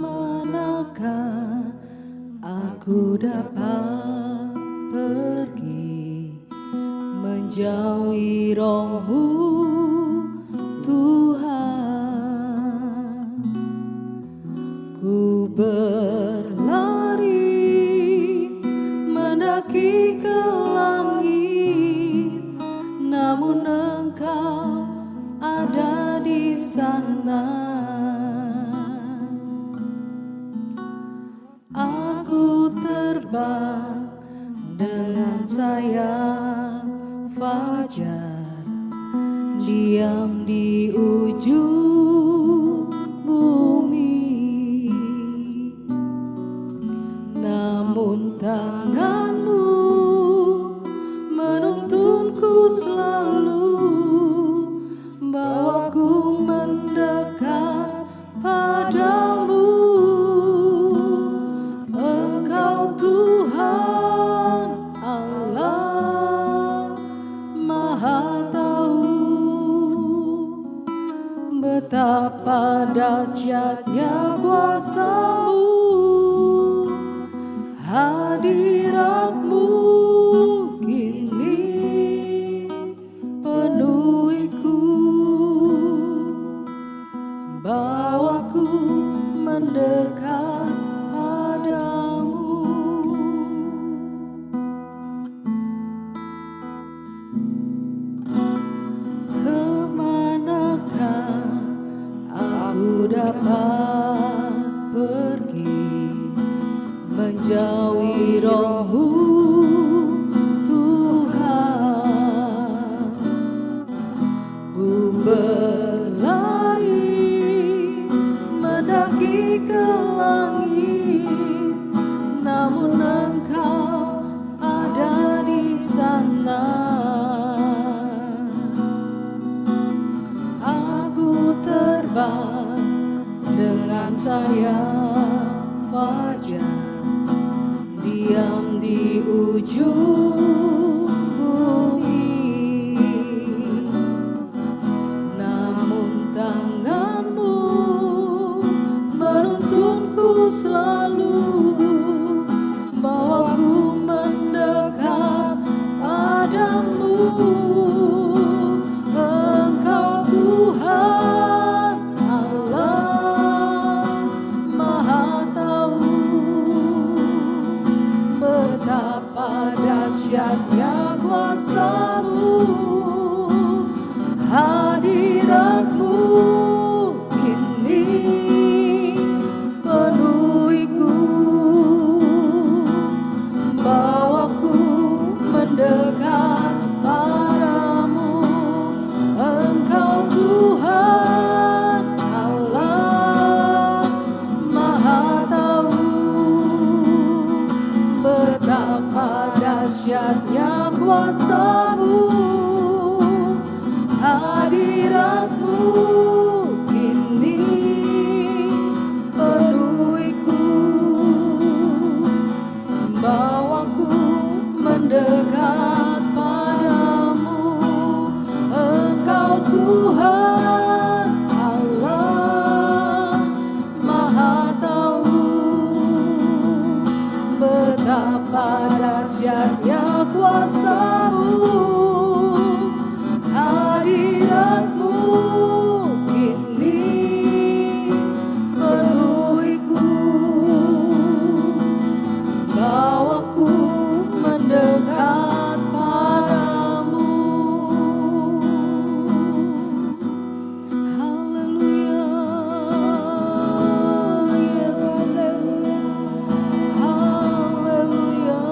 Kemanakah aku dapat pergi menjauhi Roh-Mu, Tuhan? Ku berlari mendaki ke langit, namun Engkau ada di sana. Aku terbang dengan sayap fajar, diam di ujung bumi, namun tangan-Mu menuntunku selalu, bawaku mendekat padamu. Engkau Tuhan Allah Maha Tahu, betapa dahsyatnya kuasa-Mu, hadirat-Mu kini penuhiku, bawaku mendekat padamu. Kemanakah aku dapat pergi menjauhi Roh-Mu, Tuhan? Ku berlari mendaki ke langit, namun Engkau ada di sana. Aku terbang dengan sayap fajar, diam di ujung bumi, namun tangan-Mu menuntunku selalu, bawaku mendekat padamu. Engkau Tuhan Allah Maha Tahu, betapa dahsyatnya kuasa-Mu, hadirat-Mu kini penuhiku, bawaku mendekat padamu. Engkau Tuhan Allah Maha Tahu, betapa dahsyatnya kuasa-Mu, hadirat-Mu kini penuhiku, bawaku mendekat padamu. Engkau Tuhan Allah Maha Tahu, betapa dahsyatnya kuasa-Mu, hadirat-Mu kini penuhiku, bawaku mendekat padamu. Haleluya, Yesus. Haleluya, haleluya.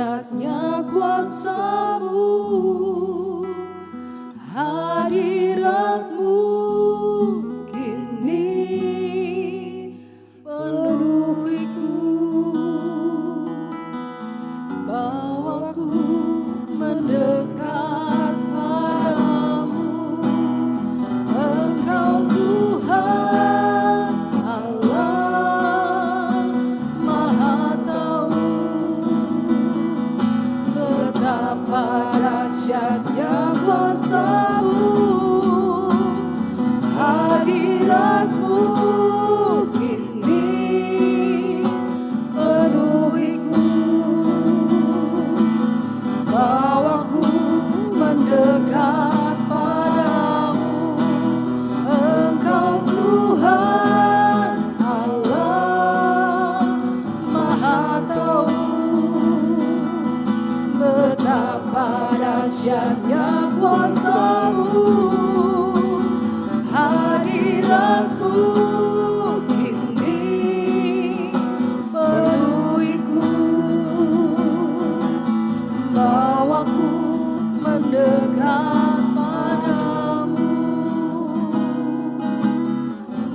dahsyatnya kuasa-Mu, hadirat-Mu kini penuhiku, bawaku mendekat padamu. Engkau Tuhan Allah Maha Tahu, betapa dahsyatnya kuasa-Mu, hadirat-Mu kini penuhiku, bawaku mendekat padamu. Engkau Tuhan Allah Maha Tahu, betapa dahsyatnya kuasa-Mu, hadirat-Mu kini penuhiku, bawaku mendekat padamu,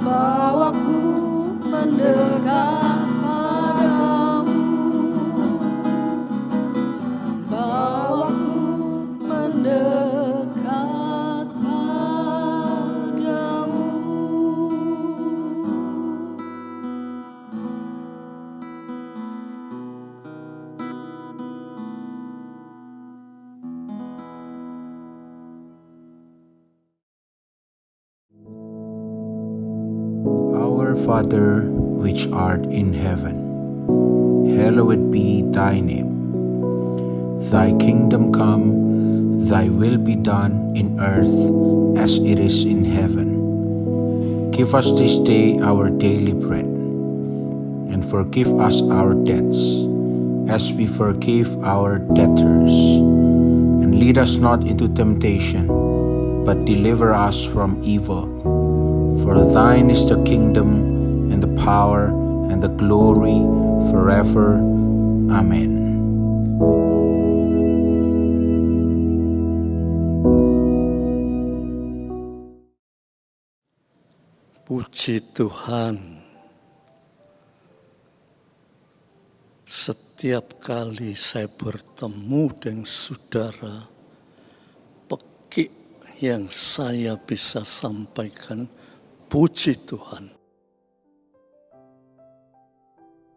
bawaku mendekat padamu, bawaku mendekat padamu. Our Father, which art in heaven, hallowed be thy name. Thy kingdom come, thy will be done in earth as it is in heaven. Give us this day our daily bread, and forgive us our debts, as we forgive our debtors. And lead us not into temptation, but deliver us from evil. For thine is the kingdom, and the power, and the glory, forever. Amen. Puji Tuhan, setiap kali saya bertemu dengan saudara, pekik yang saya bisa sampaikan, puji Tuhan.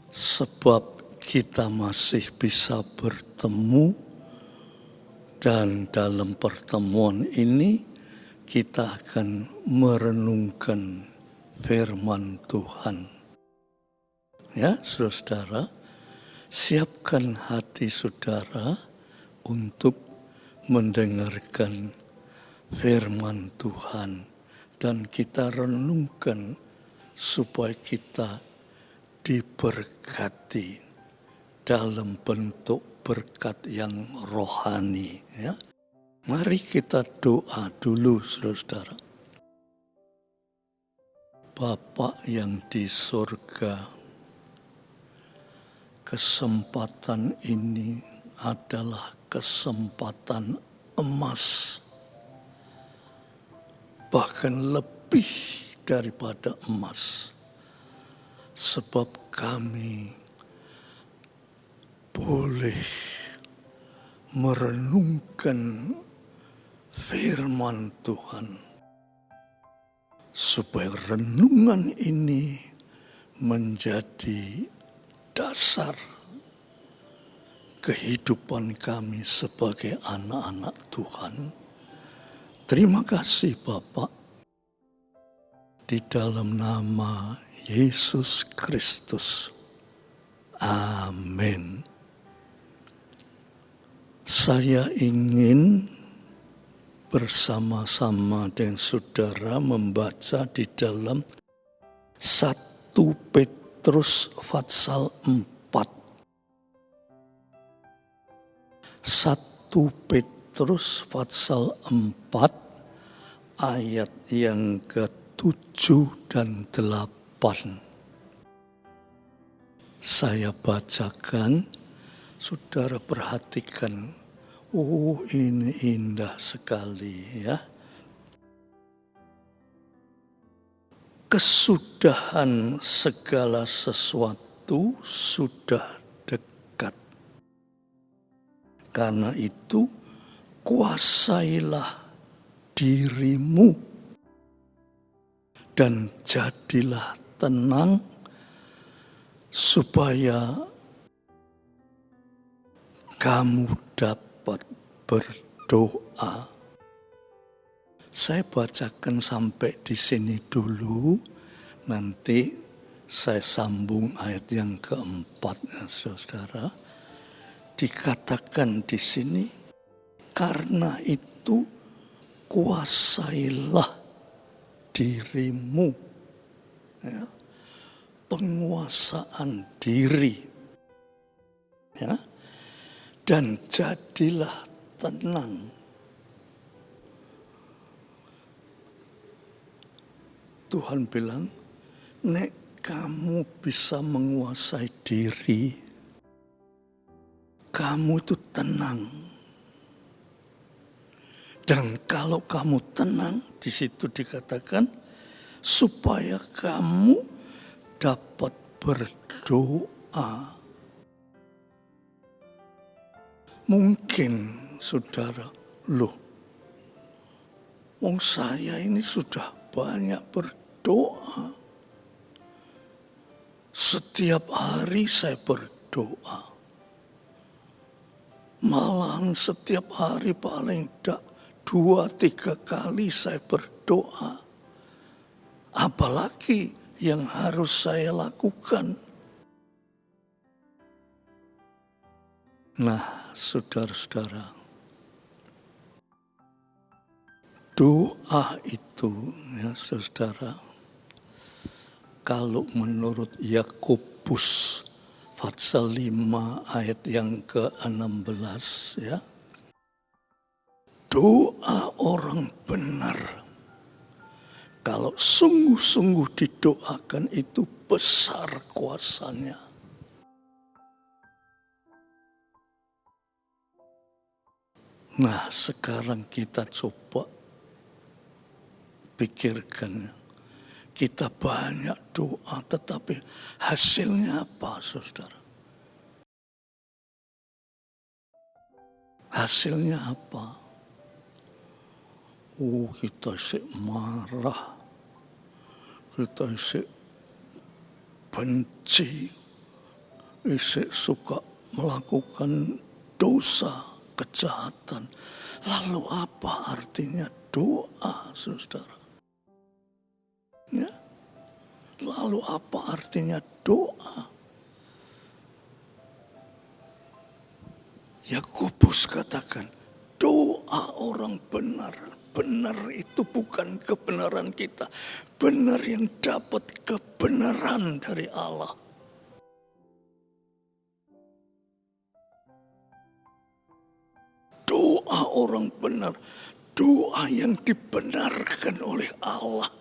Sebab kita masih bisa bertemu, dan dalam pertemuan ini kita akan merenungkan firman Tuhan. Ya, saudara, siapkan hati saudara untuk mendengarkan firman Tuhan, dan kita renungkan supaya kita diberkati dalam bentuk berkat yang rohani. Ya, mari kita doa dulu, saudara. Bapa yang di surga, kesempatan ini adalah kesempatan emas, bahkan lebih daripada emas, sebab kami boleh merenungkan firman Tuhan, supaya renungan ini menjadi dasar kehidupan kami sebagai anak-anak Tuhan. Terima kasih Bapak, di dalam nama Yesus Kristus. Amin. Saya ingin bersama-sama dengan saudara membaca di dalam 1 Petrus pasal 4. 1 Petrus pasal 4 ayat yang ke-7 dan 8. Saya bacakan Saudara perhatikan, ini indah sekali ya. Kesudahan segala sesuatu sudah dekat. Karena itu, kuasailah dirimu dan jadilah tenang supaya kamu dapat berdoa. Saya bacakan sampai di sini dulu, nanti saya sambung ayat yang keempat, ya, saudara. Dikatakan di sini, karena itu kuasailah dirimu. Ya. Penguasaan diri. Ya. Dan jadilah tenang. Tuhan bilang, nek kamu bisa menguasai diri, kamu itu tenang. Dan kalau kamu tenang, di situ dikatakan, supaya kamu dapat berdoa. Mungkin saudara, wong saya ini sudah banyak berdoa. Setiap hari saya berdoa. Malah setiap hari paling tidak 2-3 kali saya berdoa. Apalagi yang harus saya lakukan. Nah, saudara-saudara, doa itu, ya saudara, kalau menurut Yakobus pasal 5 ayat yang ke-16, ya, doa orang benar, kalau sungguh-sungguh didoakan itu besar kuasanya. Nah, sekarang kita coba pikirkan. Kita banyak doa, tetapi hasilnya apa, saudara? Hasilnya apa? Kita isik marah. Kita isik benci. Isik suka melakukan dosa, kejahatan. Lalu apa artinya doa, saudara? Ya? Lalu apa artinya doa? Yakobus katakan, doa orang benar. Benar itu bukan kebenaran kita. Benar yang dapat kebenaran dari Allah. Doa orang benar, doa yang dibenarkan oleh Allah,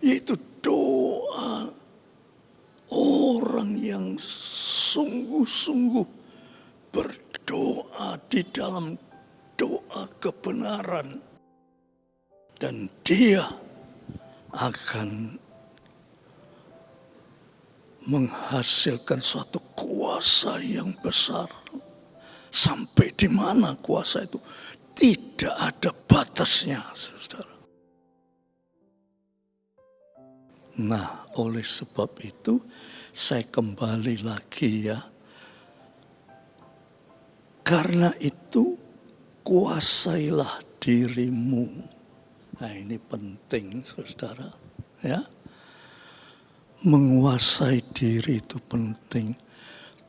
yaitu doa orang yang sungguh-sungguh berdoa di dalam doa kebenaran, dan dia akan menghasilkan suatu kuasa yang besar. Sampai di mana kuasa itu? Tidak ada batasnya, saudara. Nah, oleh sebab itu, saya kembali lagi ya. Karena itu, kuasailah dirimu. Nah, ini penting, saudara. Ya, menguasai diri itu penting.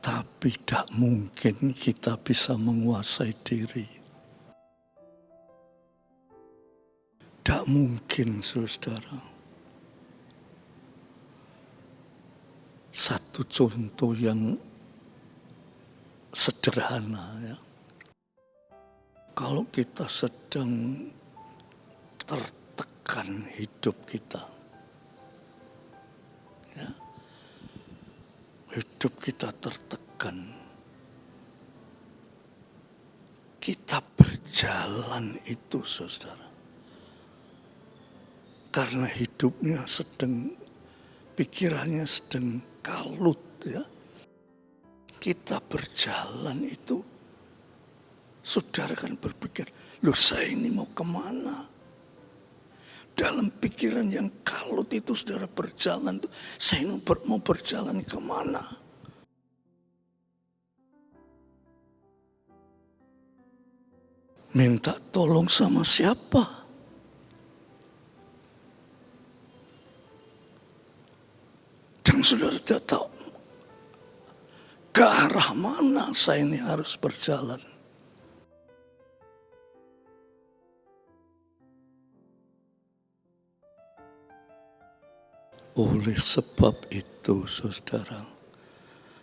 Tapi tidak mungkin kita bisa menguasai diri. Tidak mungkin, saudara. Satu contoh yang sederhana, ya. Kalau kita sedang tertekan hidup kita, ya, hidup kita tertekan, kita berjalan itu, saudara, karena hidupnya sedang, pikirannya sedang kalut ya. Kita berjalan itu, saudara kan berpikir, loh saya ini mau kemana? Dalam pikiran yang kalut itu saudara berjalan tuh, saya ini mau berjalan kemana? Minta tolong sama siapa? Dan saudara tidak tahu ke arah mana saya ini harus berjalan. Oleh sebab itu, saudara,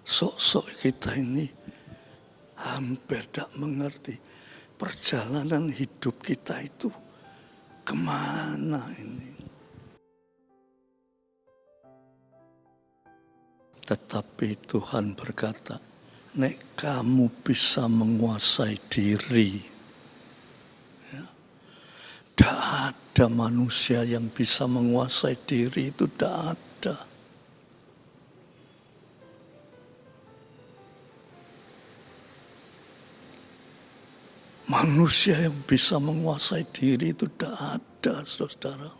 sok-sok kita ini hampir tak mengerti perjalanan hidup kita itu kemana ini. Tetapi Tuhan berkata, nek kamu bisa menguasai diri, ya, tidak ada manusia yang bisa menguasai diri, itu tidak ada. Manusia yang bisa menguasai diri itu tidak ada, saudara.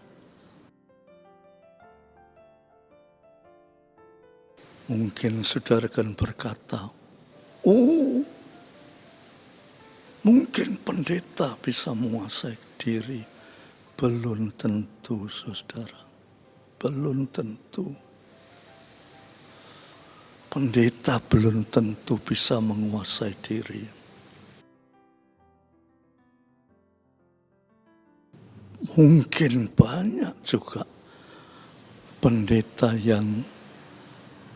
Mungkin saudara kan berkata, oh, mungkin pendeta bisa menguasai diri. Belum tentu, saudara. Belum tentu. Pendeta belum tentu bisa menguasai diri. Mungkin banyak juga pendeta yang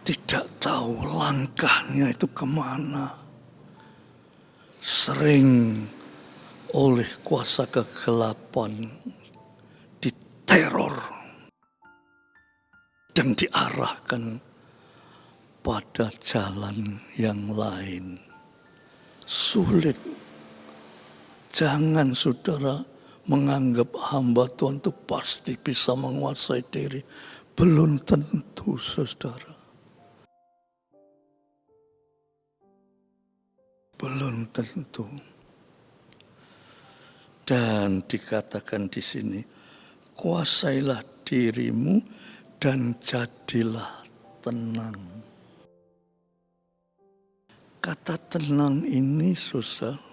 tidak tahu langkahnya itu kemana. Sering oleh kuasa kegelapan diteror dan diarahkan pada jalan yang lain. Sulit. Jangan saudara menganggap hamba Tuhan itu pasti bisa menguasai diri. Belum tentu, saudara. Belum tentu. Dan dikatakan di sini, kuasailah dirimu dan jadilah tenang. Kata tenang ini susah.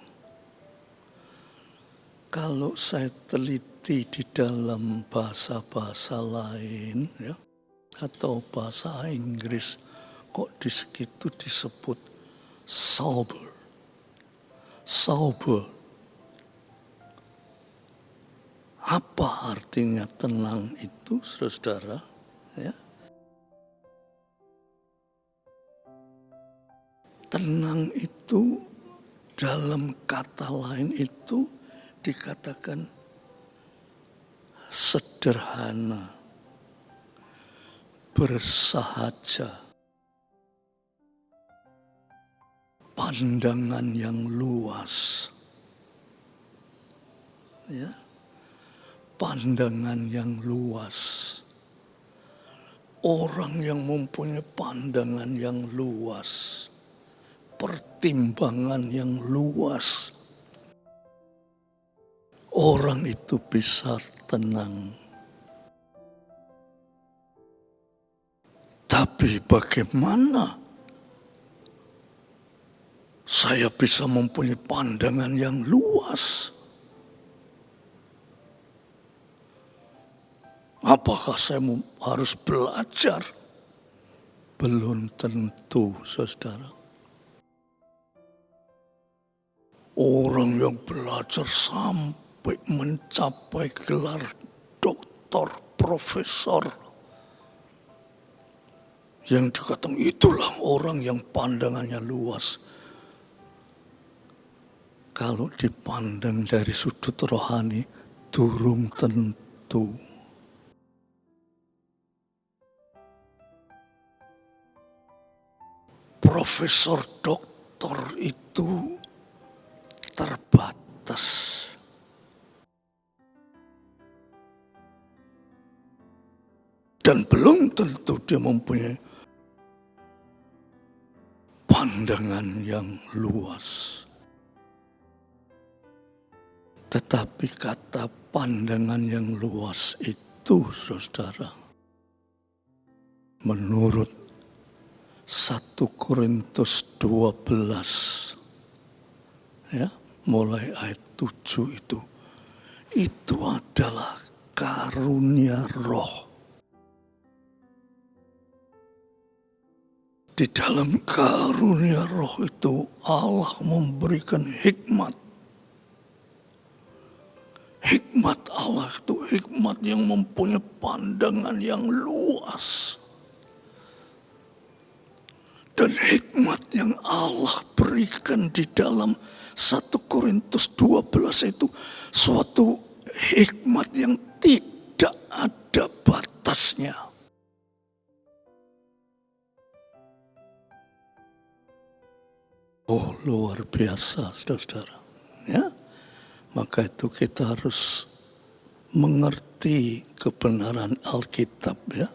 Kalau saya teliti di dalam bahasa-bahasa lain, ya, atau bahasa Inggris, kok di situ disebut sober. Sober. Apa artinya tenang itu, saudara? Ya. Tenang itu dalam kata lain itu dikatakan sederhana, bersahaja, pandangan yang luas, ya, pandangan yang luas. Orang yang mempunyai pandangan yang luas, pertimbangan yang luas, orang itu bisa tenang. Tapi bagaimana saya bisa mempunyai pandangan yang luas? Apakah saya harus belajar? Belum tentu, saudara. Orang yang belajar sampai mencapai gelar doktor, profesor, yang dikatakan itulah orang yang pandangannya luas. Kalau dipandang dari sudut rohani, durung tentu. Profesor doktor itu terbatas. Dan belum tentu dia mempunyai pandangan yang luas. Tetapi kata pandangan yang luas itu, saudara, menurut 1 Korintus 12, ya, mulai ayat 7 itu adalah karunia roh. Di dalam karunia roh itu Allah memberikan hikmat. Hikmat Allah itu hikmat yang mempunyai pandangan yang luas. Dan hikmat yang Allah berikan di dalam 1 Korintus 12 itu suatu hikmat yang tidak ada batasnya. Oh, luar biasa, saudara. Ya, maka itu kita harus mengerti kebenaran Alkitab, ya.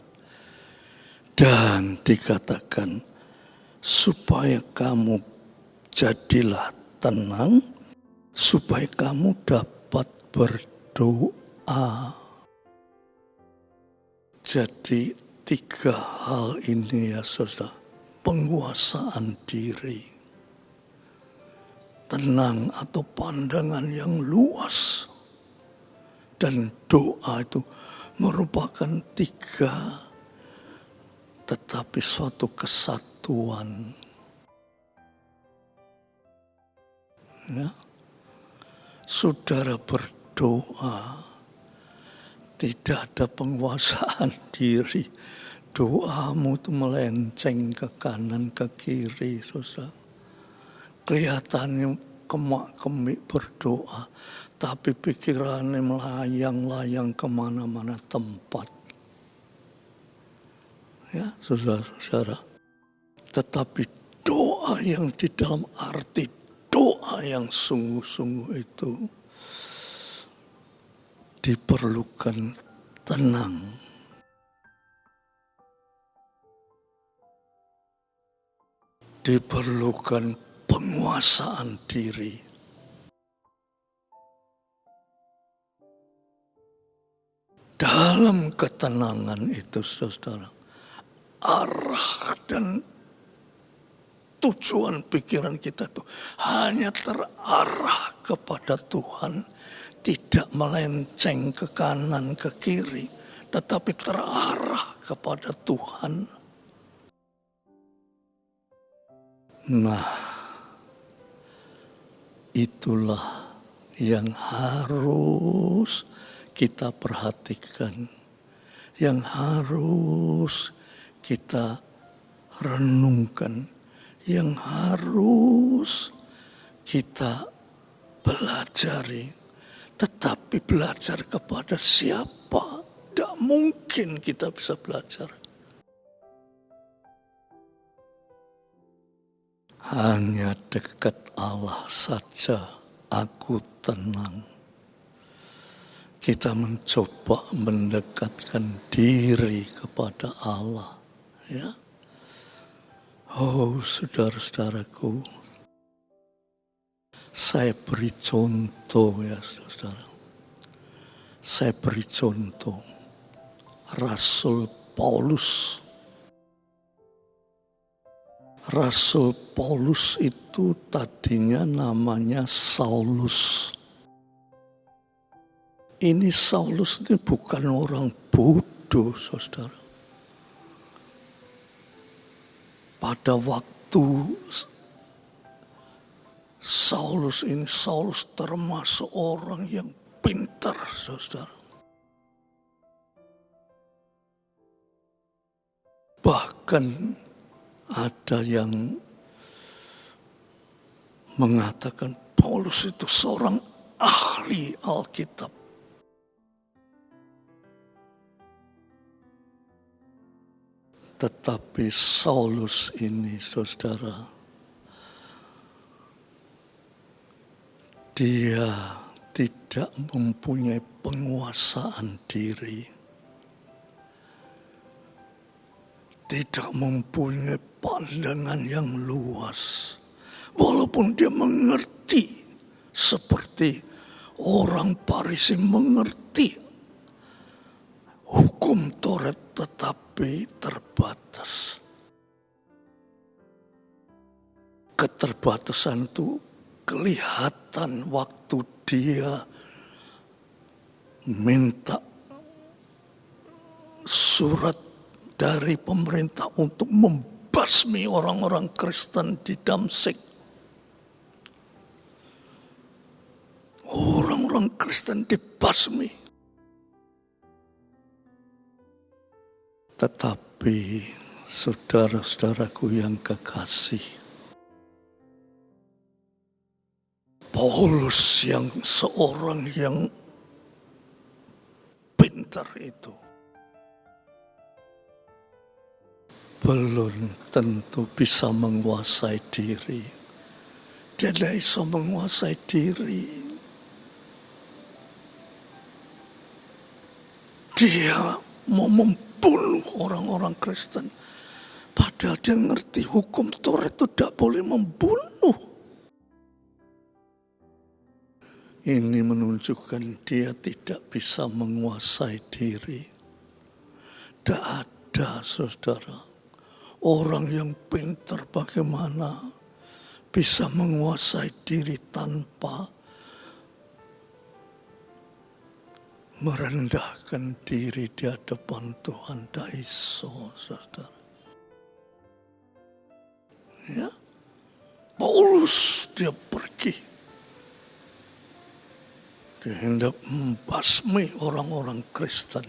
Dan dikatakan supaya kamu jadilah tenang, supaya kamu dapat berdoa. Jadi 3 hal ini, ya saudara. Penguasaan diri, tenang atau pandangan yang luas, dan doa itu merupakan 3 tetapi suatu kesatuan. Ya. Saudara berdoa, tidak ada penguasaan diri. Doamu itu melenceng ke kanan, ke kiri, saudara. Kelihatannya kemak-kemik berdoa, tapi pikirannya melayang-layang kemana-mana tempat. Ya, saudara-saudara. Tetapi doa yang di dalam arti doa yang sungguh-sungguh itu diperlukan tenang. Diperlukan penguasaan diri. Dalam ketenangan itu, saudara, arah dan tujuan pikiran kita itu hanya terarah kepada Tuhan, tidak melenceng ke kanan, ke kiri, tetapi terarah kepada Tuhan. Nah, itulah yang harus kita perhatikan, yang harus kita renungkan, yang harus kita pelajari. Tetapi belajar kepada siapa? Tidak mungkin kita bisa belajar. Hanya dekat Allah saja aku tenang. Kita mencoba mendekatkan diri kepada Allah. Ya. Oh, saudara-saudaraku, saya beri contoh, ya saudara. Saya beri contoh. Rasul Paulus. Rasul Paulus itu tadinya namanya Saulus. Ini Saulus ini bukan orang bodoh, saudara. Pada waktu Saulus termasuk orang yang pintar, saudara. Bahkan ada yang mengatakan Paulus itu seorang ahli Alkitab. Tetapi Saulus ini, saudara, dia tidak mempunyai penguasaan diri. tidak mempunyai pandangan yang luas. Walaupun dia mengerti seperti orang Farisi mengerti hukum Taurat, tetapi terbatas. Keterbatasan itu kelihatan waktu dia minta surat dari pemerintah untuk membasmi orang-orang Kristen di Damsyik. Orang-orang Kristen dibasmi. Tetapi saudara-saudaraku yang kekasih, Paulus yang seorang yang pintar itu belum tentu bisa menguasai diri. Dia tidak bisa menguasai diri. Dia mau membunuh orang-orang Kristen. Padahal dia ngerti hukum Taurat itu tidak boleh membunuh. Ini menunjukkan dia tidak bisa menguasai diri. Tidak ada, saudara, orang yang pintar bagaimana bisa menguasai diri tanpa merendahkan diri di hadapan Tuhan. Tidak bisa, saudara. Ya, Paulus dia pergi. Dia hendak membasmi orang-orang Kristen.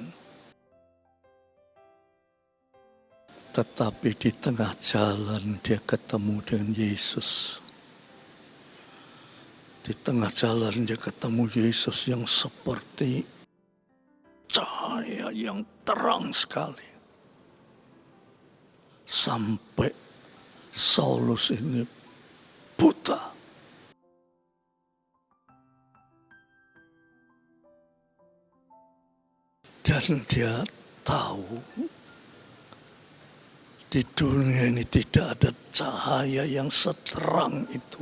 Tetapi di tengah jalan dia ketemu dengan Yesus. Di tengah jalan dia ketemu Yesus yang seperti cahaya yang terang sekali. Sampai Saulus ini buta. Dan dia tahu di dunia ini tidak ada cahaya yang seterang itu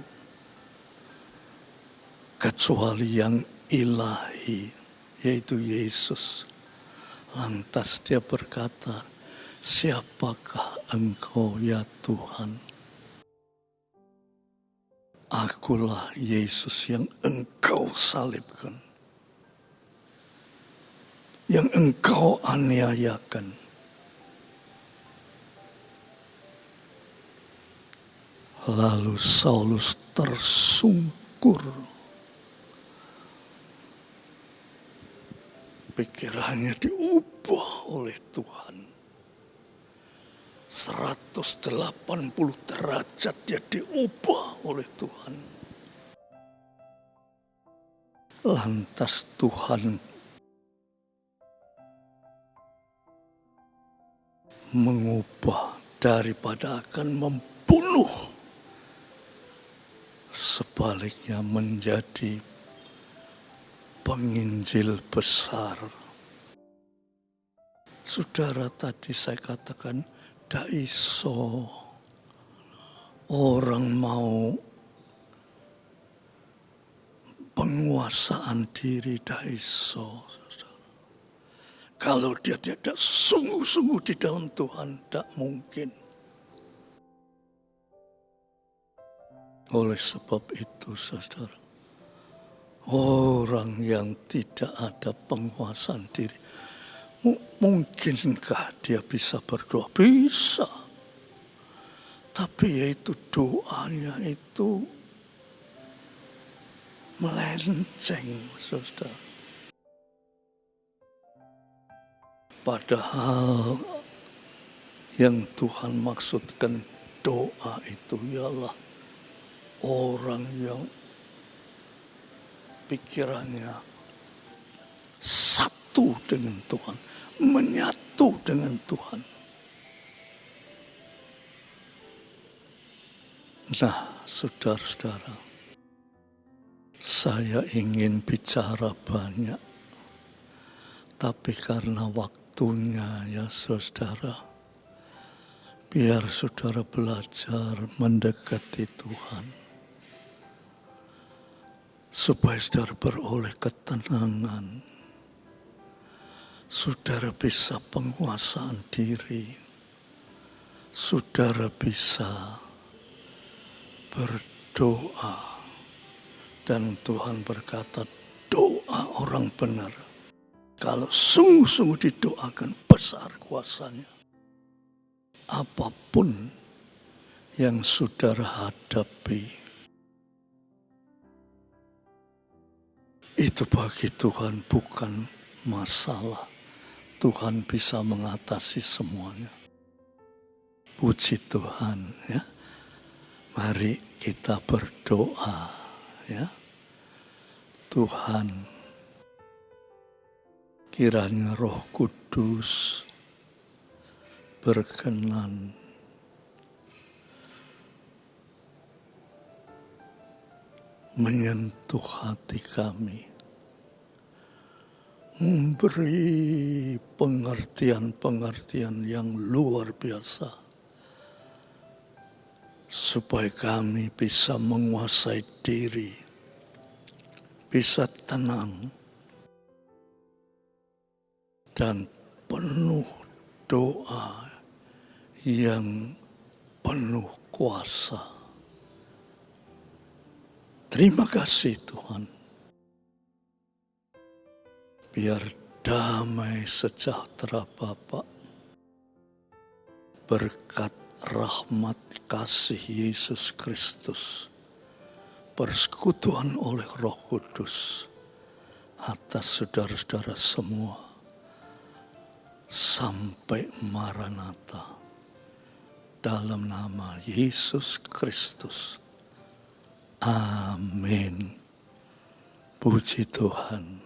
kecuali yang ilahi, yaitu Yesus. Lantas dia berkata, "Siapakah engkau ya Tuhan?" "Akulah Yesus yang engkau salibkan, yang engkau aniayakan." Lalu Saulus tersungkur. Pikirannya diubah oleh Tuhan. 180 derajat dia diubah oleh Tuhan. Lantas Tuhan mengubah daripada akan membunuh, sebaliknya menjadi penginjil besar. Saudara, tadi saya katakan tidak iso orang mau penguasaan diri, tidak iso. Kalau dia tidak sungguh-sungguh di dalam Tuhan, tidak mungkin. Oleh sebab itu, saudara, orang yang tidak ada penguasaan diri, mungkinkah dia bisa berdoa? Bisa. Tapi yaitu doanya itu melenceng, saudara. Padahal yang Tuhan maksudkan doa itu ialah orang yang pikirannya satu dengan Tuhan, menyatu dengan Tuhan. Nah, saudara-saudara, saya ingin bicara banyak, tapi karena waktunya ya saudara, Biar saudara belajar mendekati Tuhan. Supaya saudara beroleh ketenangan. Saudara bisa penguasaan diri. Saudara bisa berdoa. Dan Tuhan berkata, doa orang benar. Kalau sungguh-sungguh didoakan, besar kuasanya. Apapun yang saudara hadapi, itu bagi Tuhan bukan masalah. Tuhan bisa mengatasi semuanya. Puji Tuhan, ya. Mari kita berdoa, ya. Tuhan, kiranya Roh Kudus berkenan menyentuh hati kami, memberi pengertian-pengertian yang luar biasa, supaya kami bisa menguasai diri, bisa tenang, dan penuh doa yang penuh kuasa. Terima kasih Tuhan. Biar damai sejahtera Bapa, berkat rahmat kasih Yesus Kristus, persekutuan oleh Roh Kudus atas saudara-saudara semua, sampai Maranatha. Dalam nama Yesus Kristus. Amin. Puji Tuhan.